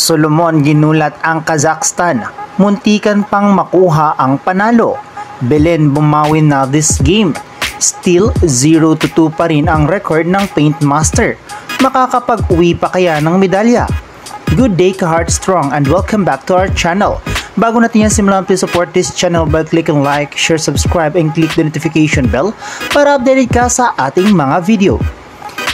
Solomon ginulat ang Kazakhstan, muntikan pang makuha ang panalo. Belen bumawi na this game. Still 0-2 pa rin ang record ng Paint Master. Makakapag-uwi pa kaya ng medalya? Good day ka Heartstrong and welcome back to our channel. Bago natin yan simulan, please support this channel by clicking like, share, subscribe, and click the notification bell para updated ka sa ating mga video.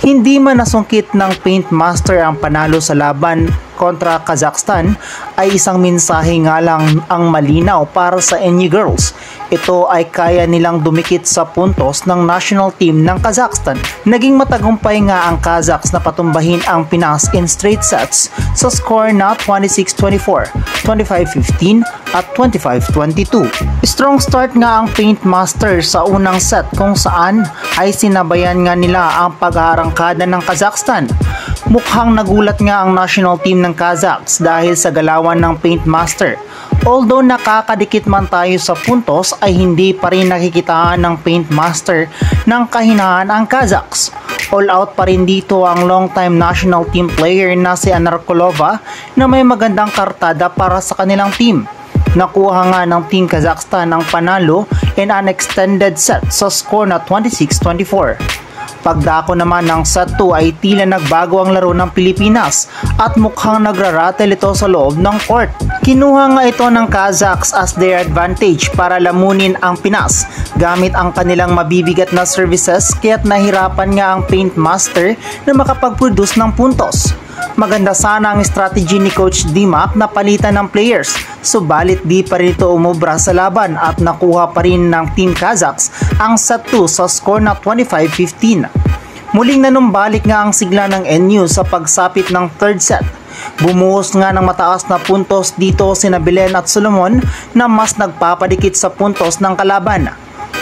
Hindi man nasungkit ng Paint Master ang panalo sa laban kontra Kazakhstan, ay isang mensahe nga lang ang malinaw para sa NU Girls. Ito ay kaya nilang dumikit sa puntos ng national team ng Kazakhstan. Naging matagumpay nga ang Kazakhs na patumbahin ang Pinas in straight sets sa score na 26-24, 25-15 at 25-22. Strong start nga ang Paint Master sa unang set kung saan ay sinabayan nga nila ang pag-aarangkada ng Kazakhstan. Mukhang nagulat nga ang national team ng Kazakhs dahil sa galawan ng Paint Master. Although nakakadikit man tayo sa puntos ay hindi pa rin nakikitaan ng Paint Master ng kahinaan ang Kazakhs. All out pa rin dito ang long-time national team player na si Anarkolova na may magandang kartada para sa kanilang team. Nakuha nga ng Team Kazakhstan ang panalo in an extended set sa score na 26-24. Pagdako naman ng set 2 ay tila nagbago ang laro ng Pilipinas at mukhang nagraratel ito sa loob ng court. Kinuha nga ito ng Kazakhs as their advantage para lamunin ang Pinas gamit ang kanilang mabibigat na services, kaya't nahirapan nga ang Paint Master na makapag-produce ng puntos. Maganda sana ang strategy ni Coach Dimak na palitan ng players, subalit di pa rin ito umubra sa laban at nakuha pa rin ng Team Kazakhs ang set 2 sa score na 25-15. Muling nanumbalik nga ang sigla ng NU sa pagsapit ng third set. Bumuhos nga ng mataas na puntos dito sina Belen at Solomon na mas nagpapadikit sa puntos ng kalaban.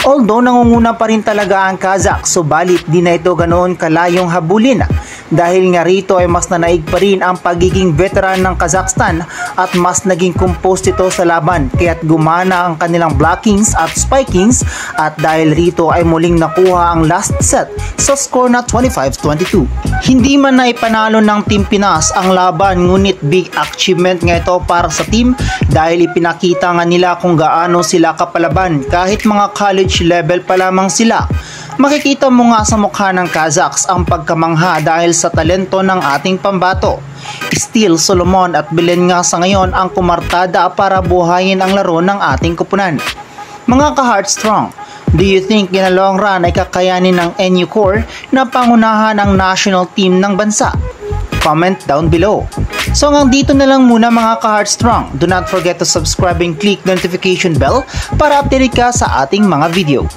Although nangunguna pa rin talaga ang Kazakhs, subalit di na ito ganoon kalayong habulin. Dahil nga rito ay mas nanaig pa rin ang pagiging veteran ng Kazakhstan at mas naging composed ito sa laban, kaya't gumana ang kanilang blockings at spikings at dahil rito ay muling nakuha ang last set sa score na 25-22. Hindi man na ipanalo ng Team Pinas ang laban, ngunit big achievement nga ito para sa team dahil ipinakita nga nila kung gaano sila kapalaban kahit mga college level pa lamang sila. Makikita mo nga sa mukha ng Kazakhs ang pagkamangha dahil sa talento ng ating pambato. Still, Solomon at Belen nga sa ngayon ang kumartada para buhayin ang laro ng ating kupunan. Mga ka-Heartstrong, do you think in a long run ay kakayanin ng NU Core na pangunahan ang national team ng bansa? Comment down below. So hanggang dito na lang muna mga ka-Heartstrong. Do not forget to subscribe and click the notification bell para update ka sa ating mga video.